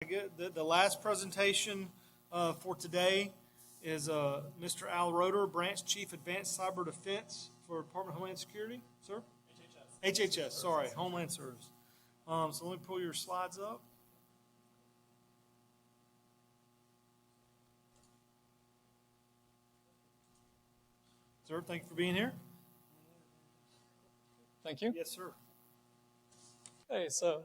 The last presentation for today is Mr. Al Roeder, Branch Chief Advanced Cyber Defense for Department of Homeland Security. Sir? HHS, sorry, Homeland Service. So let me pull your slides up. Sir, thank you for being here. Thank you. Yes, sir. Okay, so.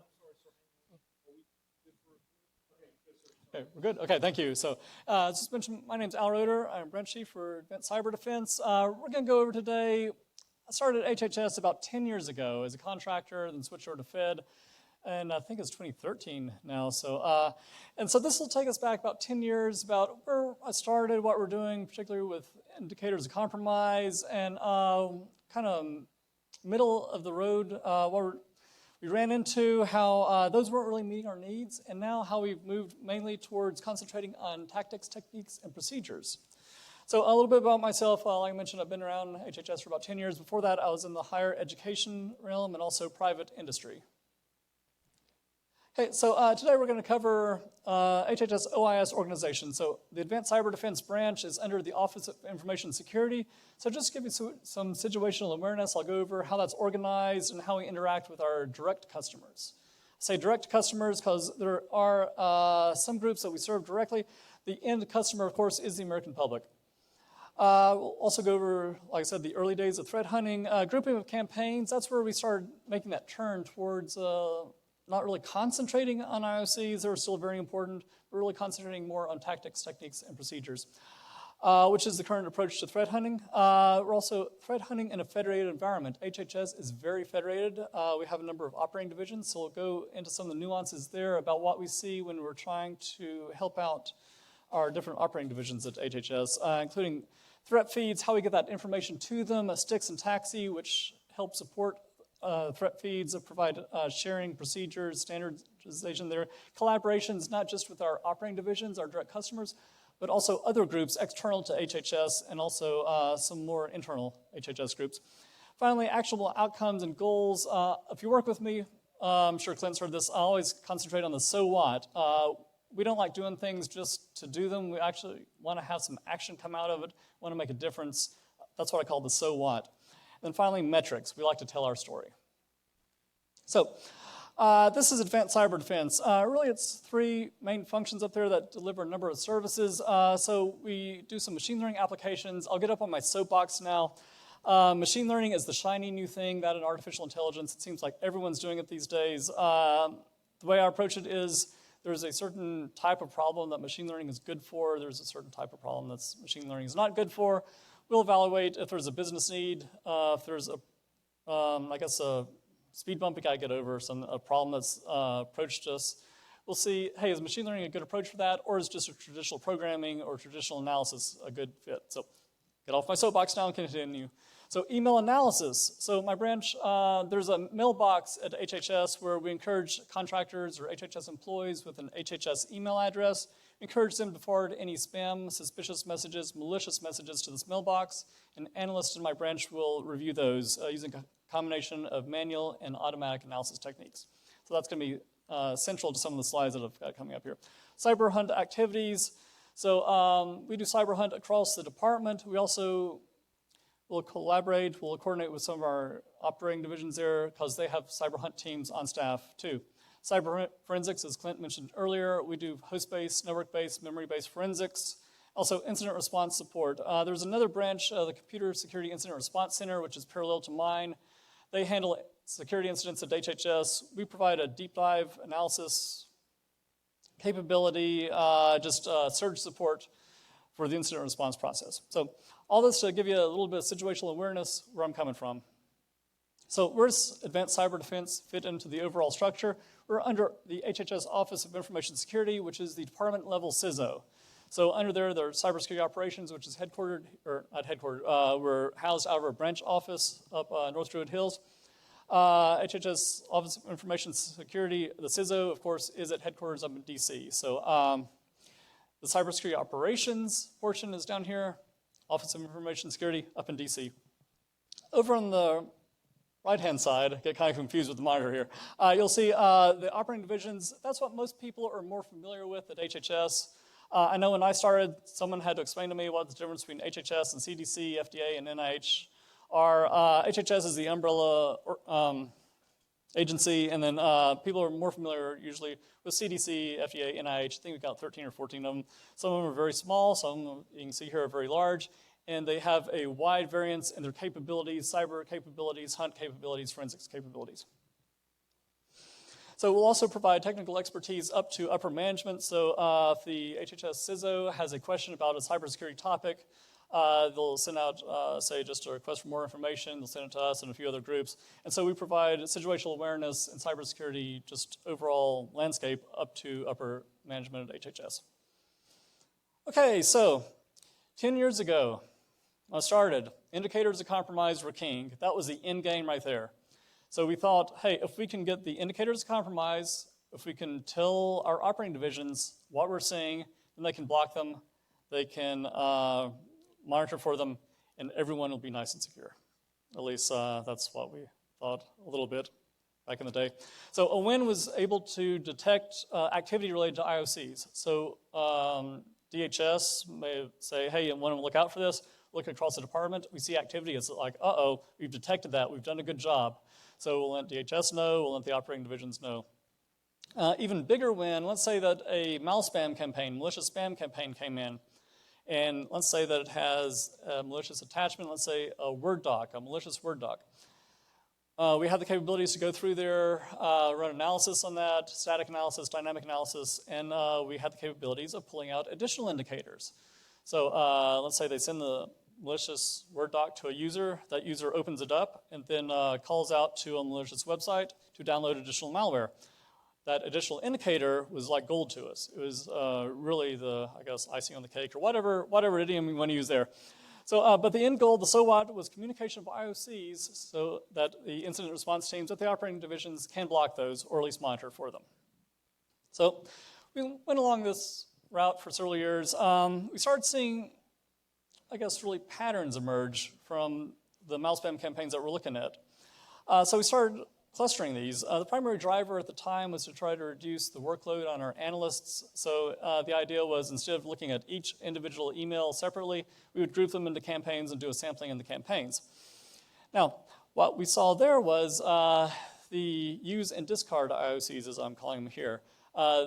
Okay, we're good? Okay, thank you. So, as just mentioned, my name's Al Roeder. I'm Branch Chief for Advanced Cyber Defense. We're going to go over today. I started at HHS about 10 years ago as a contractor, then switched over to Fed, and I think it's 2013 now. So, and so this will take us back about 10 years about where I started, what we're doing, particularly with indicators of compromise, and kind of middle of the road, what we ran into, how those weren't really meeting our needs, and now how we've moved mainly towards concentrating on tactics, techniques, and procedures. So a little bit about myself. Like I mentioned, I've been around HHS for about 10 years. Before that, I was in the higher education realm and also private industry. Okay, so today we're going to cover HHS OIS organization. So the Advanced Cyber Defense branch is under the Office of Information Security. So just to give you some situational awareness, I'll go over how that's organized and how we interact with our direct customers. I say direct customers because there are some groups that we serve directly. The end customer, of course, is the American public. We'll also go over, like I said, the early days of threat hunting, grouping of campaigns. That's where we started making that turn towards not really concentrating on IOCs. They're still very important. We're really concentrating more on tactics, techniques, and procedures, which is the current approach to threat hunting. We're also threat hunting in a federated environment. HHS is very federated. We have a number of operating divisions, so we'll go into some of the nuances there about what we see when we're trying to help out our different operating divisions at HHS, including threat feeds, how we get that information to them, STIX and TAXI, which help support threat feeds that provide sharing procedures, standardization there, collaborations not just with our operating divisions, our direct customers, but also other groups external to HHS and also some more internal HHS groups. Finally, actionable outcomes and goals. If you work with me, I'm sure Clint's heard this, I always concentrate on the so what. We don't like doing things just to do them. We actually want to have some action come out of it, want to make a difference. That's what I call the so what. And then finally, metrics. We like to tell our story. So this is Advanced Cyber Defense. Really, it's three main functions up there that deliver a number of services. So we do some machine learning applications. I'll get up on my soapbox now. Machine learning is the shiny new thing, that and artificial intelligence. It seems like everyone's doing it these days. The way I approach it is there's a certain type of problem that machine learning is good for. There's a certain type of problem that machine learning is not good for. We'll evaluate if there's a business need, if there's a speed bump we got to get over, a problem that's approached us. We'll see, hey, is machine learning a good approach for that, or is just a traditional programming or traditional analysis a good fit? So get off my soapbox now and continue. So email analysis. So my branch, there's a mailbox at HHS where we encourage contractors or HHS employees with an HHS email address, encourage them to forward any spam, suspicious messages, malicious messages to this mailbox, and analysts in my branch will review those using a combination of manual and automatic analysis techniques. So that's going to be central to some of the slides that I've got coming up here. Cyber hunt activities. So we do cyber hunt across the department. We also will collaborate, we'll coordinate with some of our operating divisions there because they have cyber hunt teams on staff too. Cyber forensics, as Clint mentioned earlier, we do host-based, network-based, memory-based forensics. Also, incident response support. There's another branch, the Computer Security Incident Response Center, which is parallel to mine. They handle security incidents at HHS. We provide a deep dive analysis capability, surge support for the incident response process. So all this to give you a little bit of situational awareness where I'm coming from. So where does Advanced Cyber Defense fit into the overall structure? We're under the HHS Office of Information Security, which is the department level CISO. So under there are cybersecurity operations, which is headquartered, or not headquartered, we're housed out of our branch office up North Druid Hills. HHS Office of Information Security, the CISO, of course, is at headquarters up in DC. So the cybersecurity operations portion is down here, Office of Information Security up in DC. Over on the right-hand side, get kind of confused with the monitor here, you'll see the operating divisions. That's what most people are more familiar with at HHS. I know when I started, someone had to explain to me what the difference between HHS and CDC, FDA, and NIH are. HHS is the umbrella agency, and then people are more familiar usually with CDC, FDA, NIH. I think we've got 13 or 14 of them. Some of them are very small, some of them you can see here are very large, and they have a wide variance in their capabilities, cyber capabilities, hunt capabilities, forensics capabilities. So we'll also provide technical expertise up to upper management. So if the HHS CISO has a question about a cybersecurity topic, they'll send out, say, just a request for more information. They'll send it to us and a few other groups. And so we provide situational awareness and cybersecurity, just overall landscape, up to upper management at HHS. Okay, so 10 years ago, when I started, indicators of compromise were king. That was the end game right there. So we thought, hey, if we can get the indicators of compromise, if we can tell our operating divisions what we're seeing, then they can block them, they can monitor for them, and everyone will be nice and secure. At least that's what we thought a little bit back in the day. So a win was able to detect activity related to IOCs. So DHS may say, hey, you want to look out for this? Look across the department, we see activity. It's like, uh-oh, we've detected that. We've done a good job. So we'll let DHS know. We'll let the operating divisions know. Even bigger win, let's say that a malspam campaign, malicious spam campaign came in. And let's say that it has a malicious attachment, let's say a Word doc, a malicious Word doc. We have the capabilities to go through there, run analysis on that, static analysis, dynamic analysis, and we have the capabilities of pulling out additional indicators. So let's say they send the malicious Word doc to a user, that user opens it up, and then calls out to a malicious website to download additional malware. That additional indicator was like gold to us. It was really the, I guess, icing on the cake, or whatever idiom you want to use there. So, but the end goal, the so what, was communication of IOCs so that the incident response teams at the operating divisions can block those, or at least monitor for them. So we went along this route for several years. We started seeing, I guess, really patterns emerge from the malspam campaigns that we're looking at. So we started clustering these. The primary driver at the time was to try to reduce the workload on our analysts. So the idea was, instead of looking at each individual email separately, we would group them into campaigns and do a sampling in the campaigns. Now, what we saw there was the use and discard IOCs, as I'm calling them here.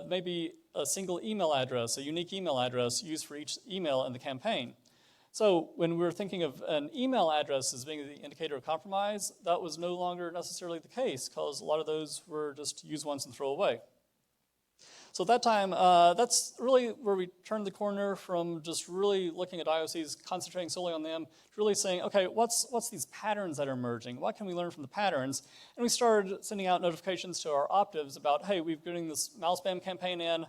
Maybe a single email address, a unique email address used for each email in the campaign. So when we were thinking of an email address as being the indicator of compromise, that was no longer necessarily the case, because a lot of those were just use once and throw away. So at that time, that's really where we turned the corner from just really looking at IOCs, concentrating solely on them, to really saying, okay, what's these patterns that are emerging? What can we learn from the patterns? And we started sending out notifications to our optives about, hey, we've getting this malspam campaign in.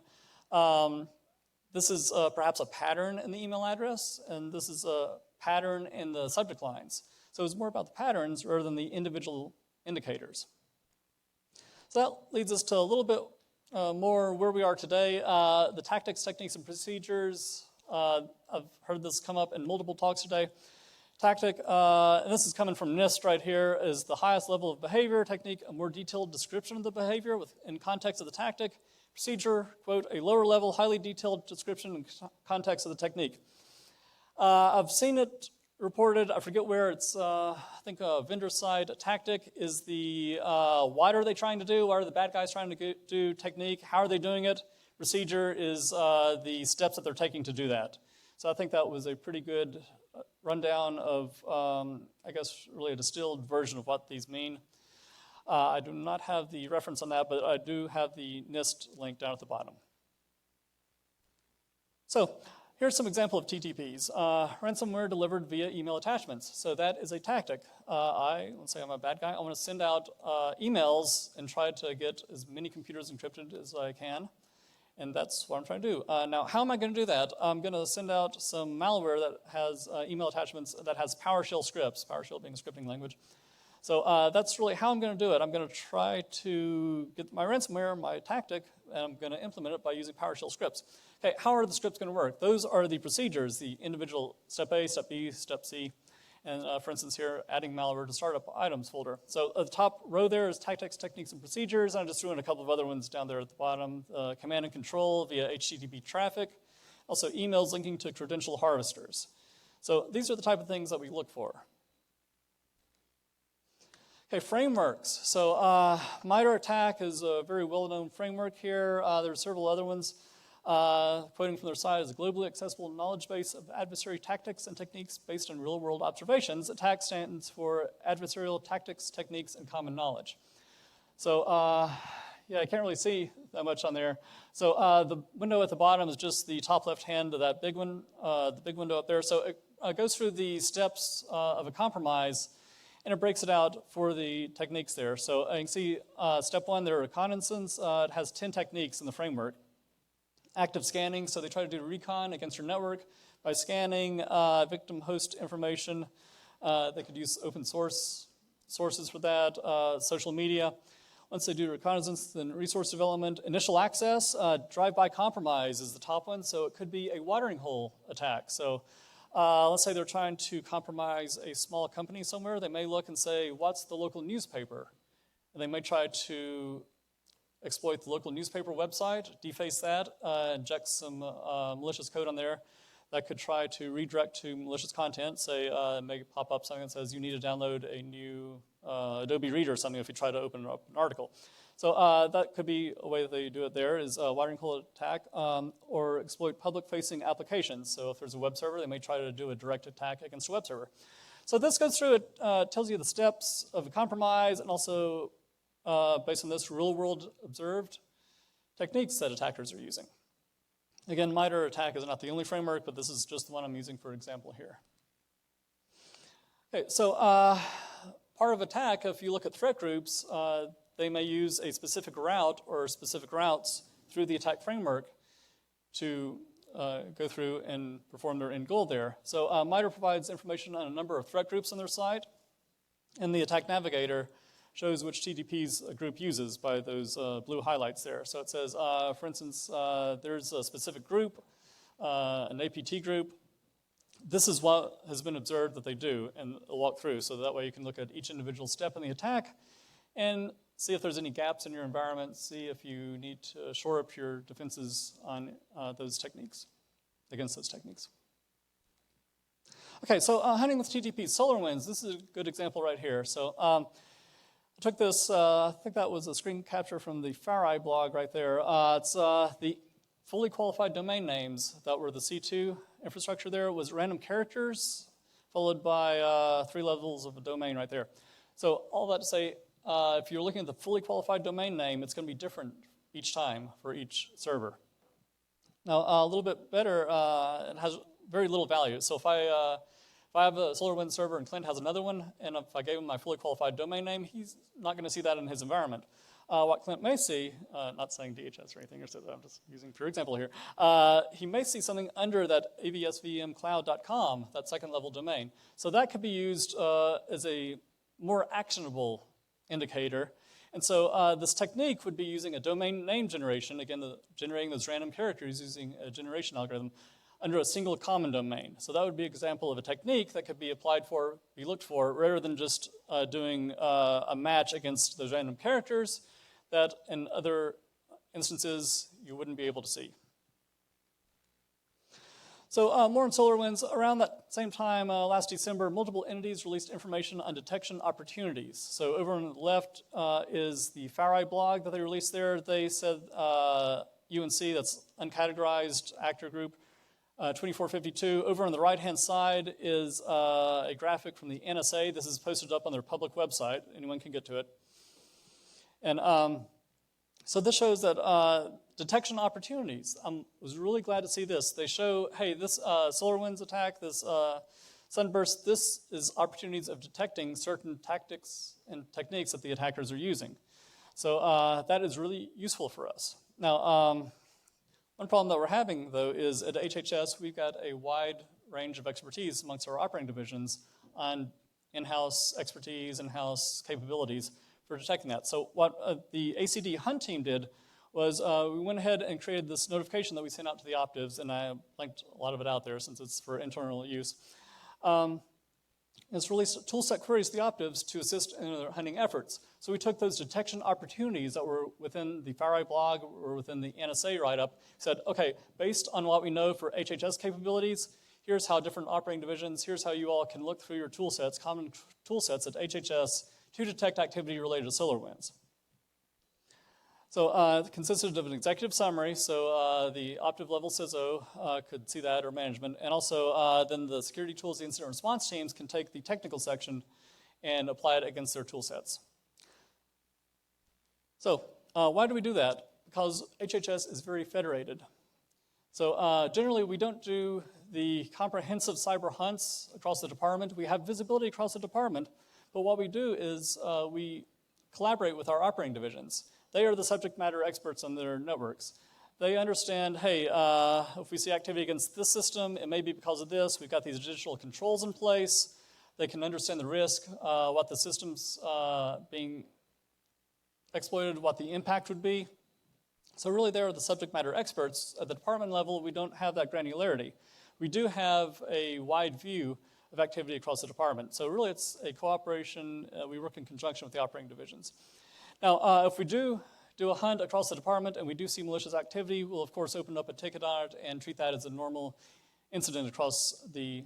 This is perhaps a pattern in the email address, and this is a pattern in the subject lines. So it's more about the patterns rather than the individual indicators. So that leads us to a little bit more where we are today. The tactics, techniques, and procedures. I've heard this come up in multiple talks today. Tactic, and this is coming from NIST right here, is the highest level of behavior. Technique, a more detailed description of the behavior in context of the tactic. Procedure, quote, a lower level, highly detailed description in context of the technique. I've seen it reported, I forget where, it's I think a vendor side. Tactic is the what are they trying to do, what are the bad guys trying to do, technique, how are they doing it. Procedure is the steps that they're taking to do that. So I think that was a pretty good rundown of, I guess, really a distilled version of what these mean. I do not have the reference on that, but I do have the NIST link down at the bottom. So here's some example of TTPs. Ransomware delivered via email attachments. So that is a tactic. Let's say I'm a bad guy. I want to send out emails and try to get as many computers encrypted as I can. And that's what I'm trying to do. Now, how am I going to do that? I'm going to send out some malware that has email attachments that has PowerShell scripts, PowerShell being a scripting language. So that's really how I'm going to do it. I'm going to try to get my ransomware, my tactic, and I'm going to implement it by using PowerShell scripts. Okay, how are the scripts going to work? Those are the procedures, the individual step A, step B, step C. And for instance here, adding malware to startup items folder. So at the top row there is tactics, techniques, and procedures. And I just threw in a couple of other ones down there at the bottom. Command and control via HTTP traffic. Also emails linking to credential harvesters. So these are the type of things that we look for. Okay, frameworks. So MITRE ATT&CK is a very well-known framework here. There are several other ones. Quoting from their site is a globally accessible knowledge base of adversary tactics and techniques based on real-world observations. ATT&CK stands for adversarial tactics, techniques, and common knowledge. So yeah, I can't really see that much on there. So the window at the bottom is just the top left hand of that big one, the big window up there. So it goes through the steps of a compromise, and it breaks it out for the techniques there. So you can see step one, there are reconnaissance. It has 10 techniques in the framework. Active scanning, so they try to do recon against your network by scanning victim host information. They could use open source sources for that, social media. Once they do reconnaissance, then resource development. Initial access, drive-by compromise is the top one, so it could be a watering hole attack. So let's say they're trying to compromise a small company somewhere. They may look and say, what's the local newspaper? And they may try to exploit the local newspaper website, deface that, inject some malicious code on there that could try to redirect to malicious content. Say, make it pop up something that says you need to download a new Adobe Reader or something if you try to open up an article. So that could be a way that they do it there, is a watering hole attack, or exploit public-facing applications. So if there's a web server, they may try to do a direct attack against a web server. So this goes through, it tells you the steps of a compromise, and also based on this real-world observed techniques that attackers are using. Again, MITRE ATT&CK is not the only framework, but this is just the one I'm using for example here. Okay, so part of attack, if you look at threat groups, they may use a specific route or specific routes through the attack framework to go through and perform their end goal there. So MITRE provides information on a number of threat groups on their site, and the attack navigator shows which TTPs a group uses by those blue highlights there. So it says, for instance, there's a specific group, an APT group. This is what has been observed that they do, and it'll walk through. So that way you can look at each individual step in the attack and see if there's any gaps in your environment, see if you need to shore up your defenses on those techniques, against those techniques. Okay, so hunting with TTPs, SolarWinds, this is a good example right here. So I took this, I think that was a screen capture from the FireEye blog right there. It's the fully qualified domain names that were the C2 infrastructure there was random characters followed by 3 levels of a domain right there. So all that to say, if you're looking at the fully qualified domain name, it's going to be different each time for each server. Now, a little bit better, it has very little value. So if I have a SolarWinds server and Clint has another one, and if I gave him my fully qualified domain name, he's not going to see that in his environment. What Clint may see, not saying DHS or anything, I'm just using pure example here, he may see something under that avsvmcloud.com, that second level domain. So that could be used as a more actionable indicator. And so this technique would be using a domain name generation, again, generating those random characters using a generation algorithm under a single common domain. So that would be an example of a technique that could be applied for, be looked for, rather than just doing a match against those random characters that in other instances you wouldn't be able to see. So more on SolarWinds. Around that same time, last December, multiple entities released information on detection opportunities. So over on the left is the FireEye blog that they released there. They said UNC, that's uncategorized actor group, 2452. Over on the right-hand side is a graphic from the NSA. This is posted up on their public website. Anyone can get to it. And so this shows that detection opportunities. I was really glad to see this. They show, hey, this SolarWinds attack, this Sunburst, this is opportunities of detecting certain tactics and techniques that the attackers are using. So that is really useful for us. Now, one problem that we're having, though, is at HHS, we've got a wide range of expertise amongst our operating divisions on in-house expertise, in-house capabilities for detecting that. So what the ACD Hunt team did was we went ahead and created this notification that we sent out to the optives, and I linked a lot of it out there since it's for internal use. It's released toolset queries to the operatives to assist in their hunting efforts. So we took those detection opportunities that were within the FireEye blog or within the NSA write-up, said, okay, based on what we know for HHS capabilities, here's how different operating divisions, here's how you all can look through your tool sets, common tool sets at HHS to detect activity related to solar winds. So it consisted of an executive summary, so the operative level CISO could see that, or management, and also then the security tools, the incident response teams can take the technical section and apply it against their tool sets. So why do we do that? Because HHS is very federated. So generally we don't do the comprehensive cyber hunts across the department. We have visibility across the department, but what we do is we collaborate with our operating divisions. They are the subject matter experts on their networks. They understand, hey, if we see activity against this system, it may be because of this. We've got these additional controls in place. They can understand the risk, what the system's being exploited, what the impact would be. So really, they're the subject matter experts. At the department level, we don't have that granularity. We do have a wide view of activity across the department. So really, it's a cooperation. We work in conjunction with the operating divisions. Now, if we do a hunt across the department and we do see malicious activity, we'll of course open up a ticket on it and treat that as a normal incident across the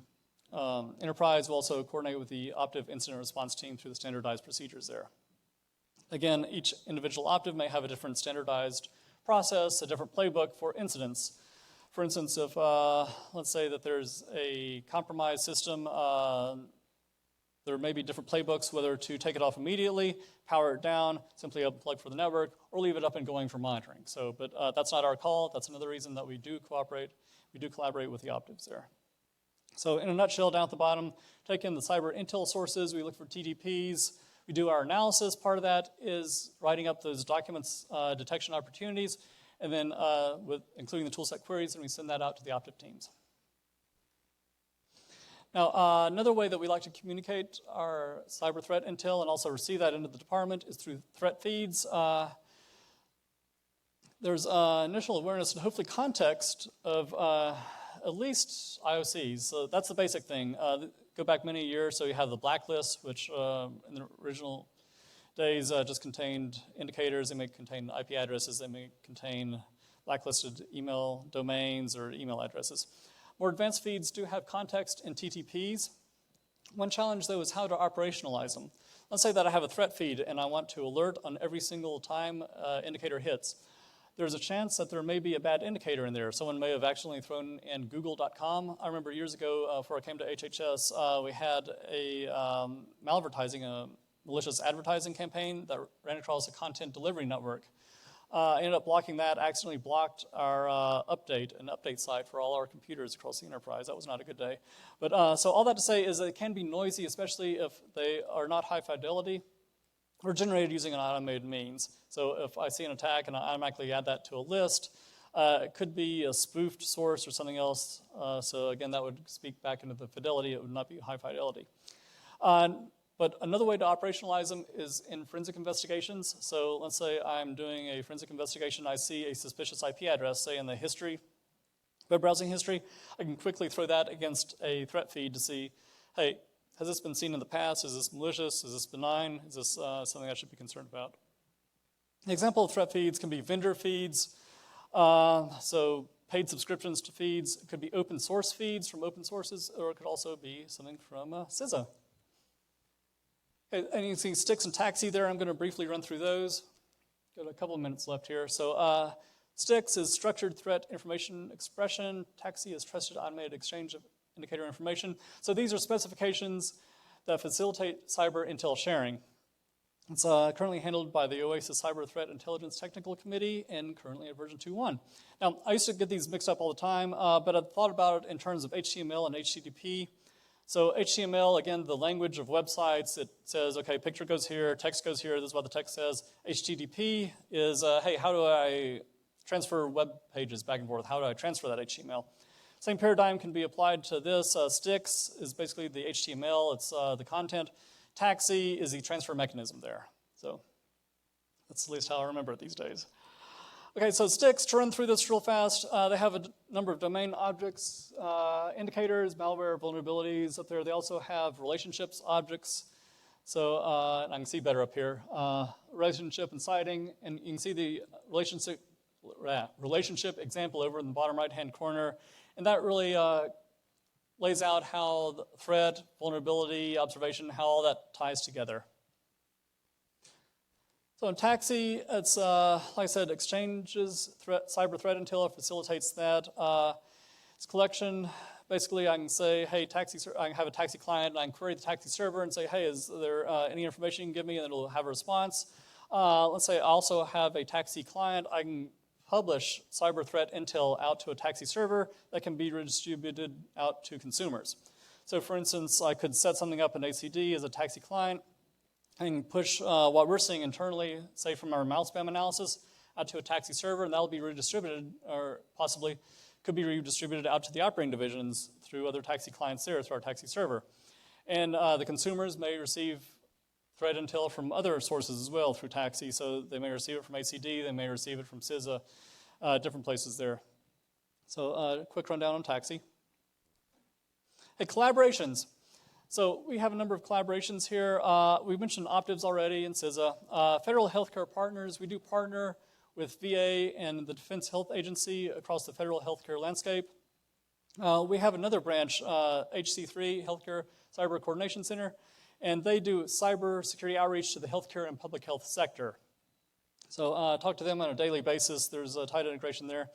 enterprise. We'll also coordinate with the operative incident response team through the standardized procedures there. Again, each individual operative may have a different standardized process, a different playbook for incidents. For instance, if let's say that there's a compromised system, there may be different playbooks, whether to take it off immediately, power it down, simply unplug for the network, or leave it up and going for monitoring. So, but that's not our call. That's another reason that we do cooperate. We do collaborate with the operatives there. So in a nutshell, down at the bottom, take in the cyber intel sources. We look for TTPs. We do our analysis. Part of that is writing up those documents, detection opportunities, and then including the toolset queries, and we send that out to the operative teams. Now, another way that we like to communicate our cyber threat intel and also receive that into the department is through threat feeds. There's initial awareness and hopefully context of at least IOCs. So that's the basic thing. Go back many years, so you have the blacklist, which in the original days just contained indicators. They may contain IP addresses. They may contain blacklisted email domains or email addresses. More advanced feeds do have context in TTPs. One challenge, though, is how to operationalize them. Let's say that I have a threat feed and I want to alert on every single time indicator hits. There's a chance that there may be a bad indicator in there. Someone may have accidentally thrown in google.com. I remember years ago, before I came to HHS, we had a malvertising, a malicious advertising campaign that ran across a content delivery network. I ended up blocking that, accidentally blocked our an update site for all our computers across the enterprise. That was not a good day. But so all that to say is that it can be noisy, especially if they are not high fidelity or generated using an automated means. So if I see an attack and I automatically add that to a list, it could be a spoofed source or something else. So again, that would speak back into the fidelity. It would not be high fidelity. But another way to operationalize them is in forensic investigations. So let's say I'm doing a forensic investigation. I see a suspicious IP address, say in the history, web browsing history. I can quickly throw that against a threat feed to see, hey, has this been seen in the past? Is this malicious? Is this benign? Is this something I should be concerned about? An example of threat feeds can be vendor feeds. So paid subscriptions to feeds. It could be open source feeds from open sources, or it could also be something from CISA. Okay, and you can see Sticks and Taxi there. I'm going to briefly run through those. Got a couple of minutes left here. So Sticks is structured threat information expression. Taxi is trusted automated exchange of indicator information. So these are specifications that facilitate cyber intel sharing. It's currently handled by the OASIS Cyber Threat Intelligence Technical Committee and currently at version 2.1. Now, I used to get these mixed up all the time, but I thought about it in terms of HTML and HTTP. So HTML, again, the language of websites, it says, okay, picture goes here, text goes here, this is what the text says. HTTP is, hey, how do I transfer web pages back and forth? How do I transfer that HTML? Same paradigm can be applied to this. Sticks is basically the HTML, it's the content. Taxi is the transfer mechanism there. So that's at least how I remember it these days. Okay, so sticks, to run through this real fast, they have a number of domain objects, indicators, malware, vulnerabilities up there. They also have relationships objects. So I can see better up here. Relationship and citing, and you can see the relationship example over in the bottom right-hand corner. And that really lays out how the threat, vulnerability, observation, how all that ties together. So in TAXI, it's, like I said, exchanges, cyber threat intel facilitates that. It's collection. Basically, I can say, hey, I can have a TAXI client, and I can query the TAXI server and say, hey, is there any information you can give me? And it'll have a response. Let's say I also have a TAXI client. I can publish cyber threat intel out to a TAXI server that can be redistributed out to consumers. So for instance, I could set something up in ACD as a TAXI client and push what we're seeing internally, say from our mouse spam analysis, out to a TAXI server, and that'll be redistributed, or possibly could be redistributed out to the operating divisions through other TAXI clients there, through our TAXI server. And the consumers may receive threat intel from other sources as well through TAXI, so they may receive it from ACD, they may receive it from CISA, different places there. So quick rundown on TAXI. Hey, collaborations. So we have a number of collaborations here. We mentioned Optives already and CISA. Federal healthcare partners, we do partner with VA and the Defense Health Agency across the federal healthcare landscape. We have another branch, HC3, Healthcare Cyber Coordination Center, and they do cyber security outreach to the healthcare and public health sector. So talk to them on a daily basis. There's a tight integration there.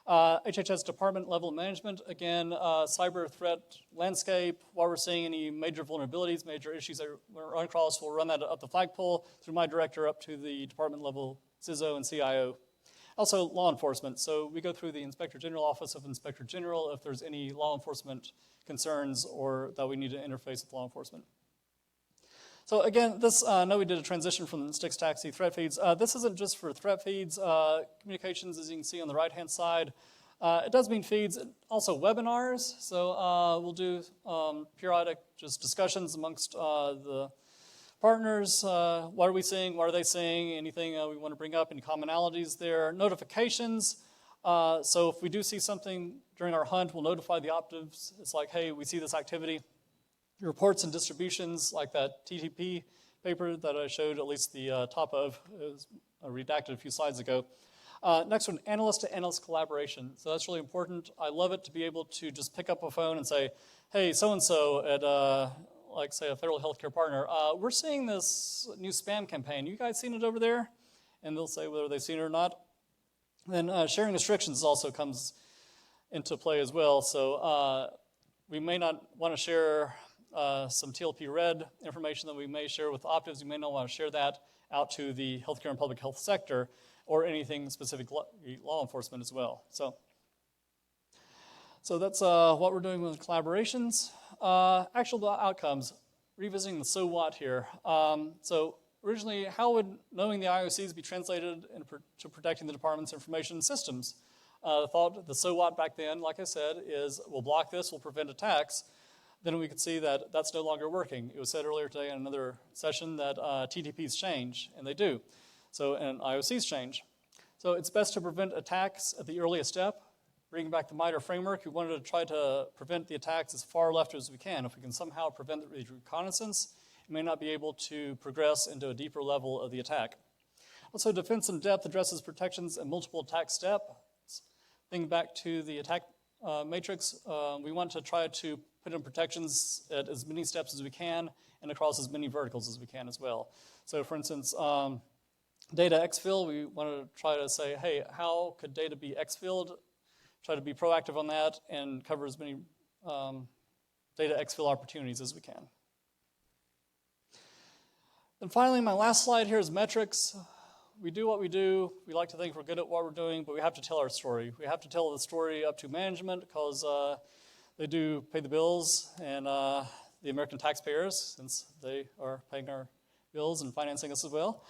HHS department level management, again, cyber threat landscape, while we're seeing any major vulnerabilities, major issues that we're run across, we'll run that up the flagpole through my director up to the department level CISO and CIO. Also law enforcement, so we go through the Inspector General Office of Inspector General if there's any law enforcement concerns or that we need to interface with law enforcement. So again, this, I know we did a transition from Sticks TAXI threat feeds. This isn't just for threat feeds. Communications, as you can see on the right-hand side, it does mean feeds, also webinars. So we'll do periodic just discussions amongst the partners. What are we seeing? What are they seeing? Anything we want to bring up? Any commonalities there? Notifications. So if we do see something during our hunt, we'll notify the Optives. It's like, hey, we see this activity. Reports and distributions, like that TTP paper that I showed at least the top of, it was redacted a few slides ago. Next one, analyst to analyst collaboration. So that's really important. I love it to be able to just pick up a phone and say, hey, so-and-so at, like say a federal healthcare partner, we're seeing this new spam campaign. You guys seen it over there? And they'll say whether they've seen it or not. Then sharing restrictions also comes into play as well. So we may not want to share some TLP red information that we may share with Optives. We may not want to share that out to the healthcare and public health sector or anything specific law enforcement as well. So that's what we're doing with collaborations. Actual outcomes, revisiting the so what here. So originally, how would knowing the IOCs be translated to protecting the department's information systems? The thought, the so what back then, like I said, is we'll block this, we'll prevent attacks. Then we could see that that's no longer working. It was said earlier today in another session that TTPs change, and they do. So, and IOCs change. So it's best to prevent attacks at the earliest step. Bringing back the MITRE framework, we wanted to try to prevent the attacks as far left as we can. If we can somehow prevent the reconnaissance, we may not be able to progress into a deeper level of the attack. Also, defense in depth addresses protections and multiple attack steps. Thinking back to the attack matrix, we want to try to put in protections at as many steps as we can and across as many verticals as we can as well. So for instance, data exfil, we want to try to say, hey, how could data be exfilled? Try to be proactive on that and cover as many data exfil opportunities as we can. And finally, my last slide here is metrics. We do what we do. We like to think we're good at what we're doing, but we have to tell our story. We have to tell the story up to management because they do pay the bills and the American taxpayers, since they are paying our bills and financing us as well.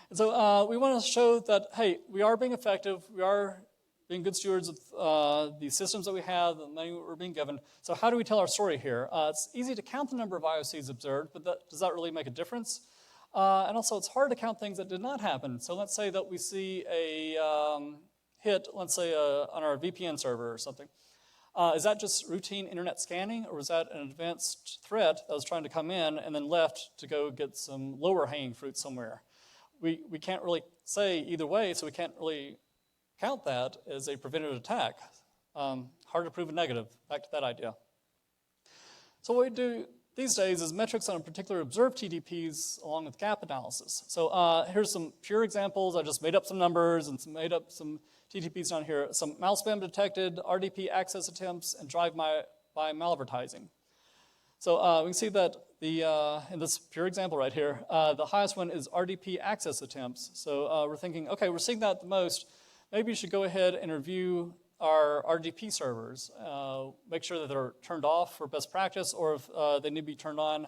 And so we want to show that, hey, we are being effective. We are being good stewards of the systems that we have, the money we're being given. So how do we tell our story here? It's easy to count the number of IOCs observed, but does that really make a difference? And also, it's hard to count things that did not happen. So let's say that we see hit, let's say on our VPN server or something, is that just routine internet scanning, or is that an advanced threat that was trying to come in and then left to go get some lower hanging fruit somewhere? We can't really say either way, so we can't really count that as a prevented attack. Hard to prove a negative. Back to that idea. So what we do these days is metrics on a particular observed TTPs along with gap analysis. So here's some pure examples. I just made up some numbers and made up some TTPs down here. Some mouse spam detected, RDP access attempts, and drive-by malvertising. So we can see that in this pure example right here, the highest one is RDP access attempts. So we're thinking, okay, we're seeing that the most. Maybe you should go ahead and review our RDP servers, make sure that they're turned off for best practice, or if they need to be turned on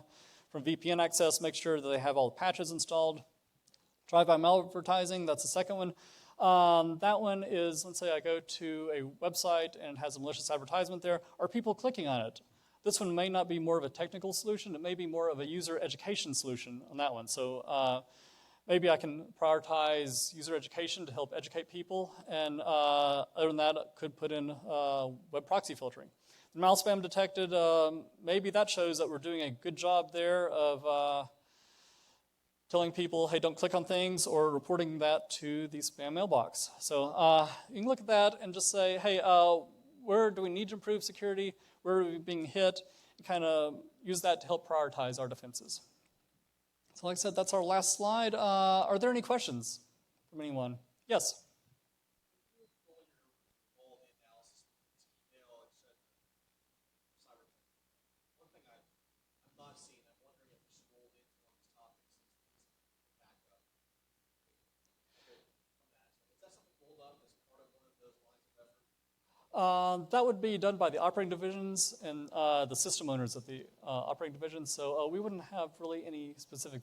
from VPN access, make sure that they have all the patches installed. Drive-by malvertising, that's the second one. That one is, let's say I go to a website and it has a malicious advertisement there. Are people clicking on it? This one may not be more of a technical solution. It may be more of a user education solution on that one. So maybe I can prioritize user education to help educate people. And other than that, I could put in web proxy filtering. The mouse spam detected, maybe that shows that we're doing a good job there of telling people, hey, don't click on things, or reporting that to the spam mailbox. So you can look at that and just say, hey, where do we need to improve security? Where are we being hit? And kind of use that to help prioritize our defenses. So like I said, that's our last slide. Are there any questions from anyone? Yes? That would be done by the operating divisions and the system owners of the operating divisions. So we wouldn't have really any specific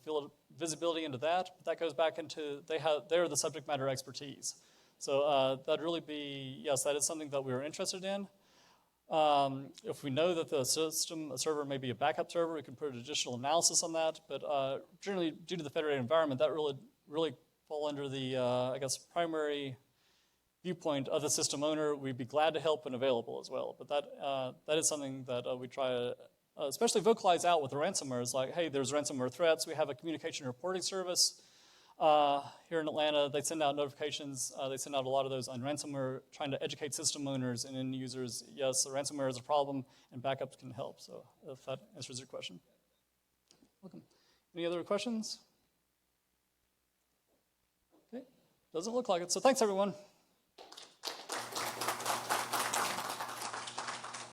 visibility into that. But that goes back into they're the subject matter expertise. So that'd really be, yes, that is something that we were interested in. If we know that the server may be a backup server, we can put additional analysis on that. But generally, due to the federated environment, that really fall under the I guess primary viewpoint of the system owner. We'd be glad to help when available as well. But that is something that we try to especially vocalize out with the ransomware. Is like, hey, there's ransomware threats. We have a communication reporting service here in Atlanta. They send out notifications. They send out a lot of those on ransomware, trying to educate system owners and end users. Yes, the ransomware is a problem, and backups can help. So if that answers your question. Welcome. Any other questions? Okay, doesn't look like it. So thanks, everyone.